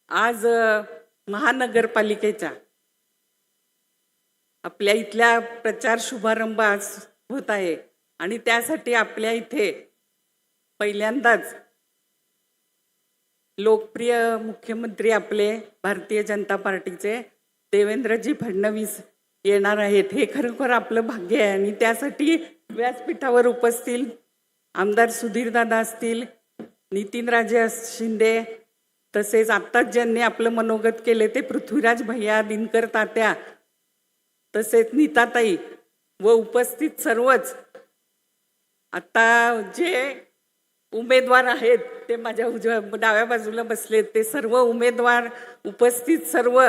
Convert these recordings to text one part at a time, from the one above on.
आज महानगरपालिकेच्या आपल्या इथल्या प्रचार शुभारंभ आज होत आहे आणि त्यासाठी आपल्या इथे पहिल्यांदाच लोकप्रिय मुख्यमंत्री आपले भारतीय जनता पार्टीचे देवेंद्रजी फडणवीस येणार आहेत. हे खरोखर आपलं भाग्य आहे आणि त्यासाठी व्यासपीठावर उपस्थित आमदार सुधीरदादा असतील, नितीनराजे शिंदे, तसेच आत्ताच ज्यांनी आपलं मनोगत केले ते पृथ्वीराज भैया, दिनकर तात्या, तसेच नीताताई व उपस्थित सर्वच आता जे उमेदवार आहेत ते माझ्या डाव्या बाजूला बसलेत, ते सर्व उमेदवार, उपस्थित सर्व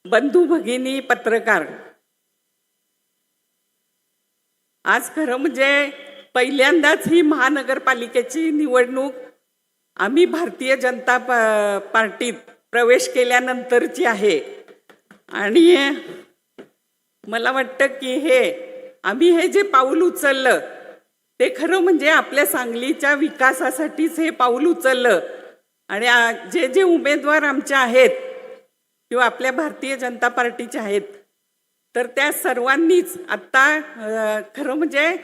बंधू भगिनी, पत्रकार, आज खरं म्हणजे पहिल्यांदाच ही महानगरपालिकेची निवडणूक आम्ही भारतीय जनता पार्टीत प्रवेश केल्यानंतरची आहे आणि मला वाटतं की आम्ही हे जे पाऊल उचललं ते खरं म्हणजे आपल्या सांगलीच्या विकासासाठीच हे पाऊल उचललं आणि जे जे उमेदवार आमचे आहेत किंवा आपल्या भारतीय जनता पार्टीचे आहेत तर त्या सर्वांनीच आत्ता खरं म्हणजे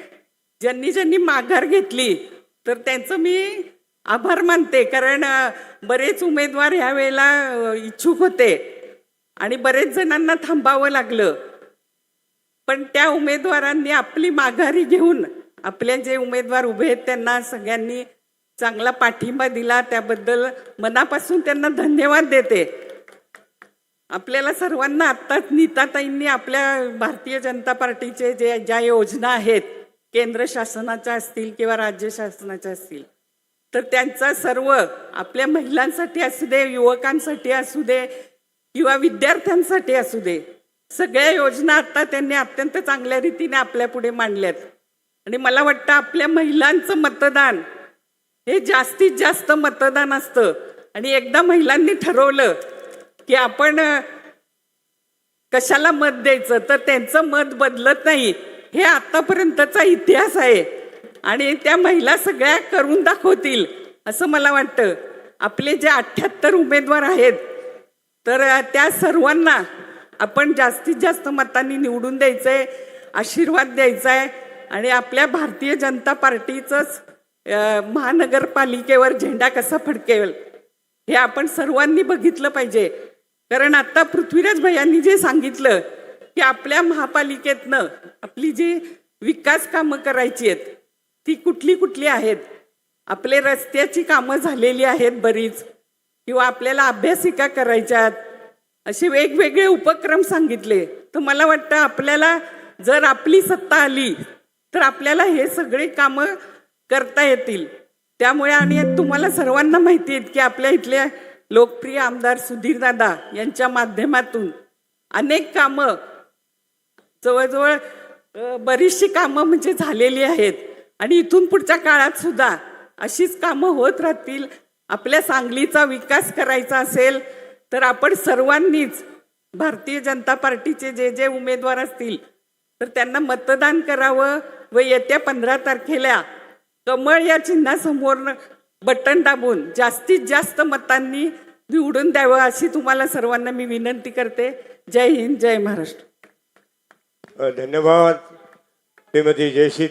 ज्यांनी ज्यांनी माघार घेतली तर त्यांचं मी आभार मानते, कारण बरेच उमेदवार ह्या वेळेला इच्छुक होते आणि बरेच जणांना थांबावं लागलं, पण त्या उमेदवारांनी आपली माघारी घेऊन आपले जे उमेदवार उभे आहेत त्यांना सगळ्यांनी चांगला पाठिंबा दिला, त्याबद्दल मनापासून त्यांना धन्यवाद देते. आपल्याला सर्वांना आत्ताच नीताताईंनी आपल्या भारतीय जनता पार्टीचे ज्या योजना आहेत केंद्र शासनाच्या असतील किंवा राज्य शासनाच्या असतील तर त्यांचा सर्व आपल्या महिलांसाठी असू दे, युवकांसाठी असू दे किंवा विद्यार्थ्यांसाठी असू दे, सगळ्या योजना आता त्यांनी अत्यंत चांगल्या रीतीने आपल्या पुढे मांडल्यात आणि मला वाटतं आपल्या महिलांचं मतदान हे जास्तीत जास्त मतदान असतं आणि एकदा महिलांनी ठरवलं की आपण कशाला मत द्यायचं तर त्यांचं मत बदलत नाही. हे आतापर्यंतचा इतिहास आहे आणि त्या महिला सगळ्या करून दाखवतील असं मला वाटतं. आपले जे 78 उमेदवार आहेत तर त्या सर्वांना आपण जास्तीत जास्त मतांनी निवडून द्यायचंय, आशीर्वाद द्यायचा आहे आणि आपल्या भारतीय जनता पार्टीचंच महानगरपालिकेवर झेंडा कसा फडकेल हे आपण सर्वांनी बघितलं पाहिजे. कारण आता पृथ्वीराज भैयांनी जे सांगितलं की आपल्या महापालिकेतनं आपली जी विकास कामं करायची आहेत ती कुठली कुठली आहेत, आपले रस्त्याची कामं झालेली आहेत बरीच, किंवा आपल्याला अभ्यासिका करायच्यात, असे वेगवेगळे उपक्रम सांगितले. तर मला वाटतं आपल्याला जर आपली सत्ता आली तर आपल्याला हे सगळे कामं करता येतील. त्यामुळे आणि तुम्हाला सर्वांना माहिती आहे की आपल्या इथले लोकप्रिय आमदार सुधीरदादा यांच्या माध्यमातून अनेक कामं, जवळजवळ बरीचशी कामं म्हणजे झालेली आहेत आणि इथून पुढच्या काळात सुद्धा अशीच कामं होत राहतील. आपल्या सांगलीचा विकास करायचा असेल तर आपण सर्वांनीच भारतीय जनता पार्टीचे जे जे उमेदवार असतील तर त्यांना मतदान करावं व येत्या 15 तारखेला कमळ या चिन्हासमोर बटन दाबून जास्तीत जास्त मतांनी निवडून द्यावं अशी तुम्हाला सर्वांना मी विनंती करते. जय हिंद, जय महाराष्ट्र. धन्यवाद श्रीमती जयश्री.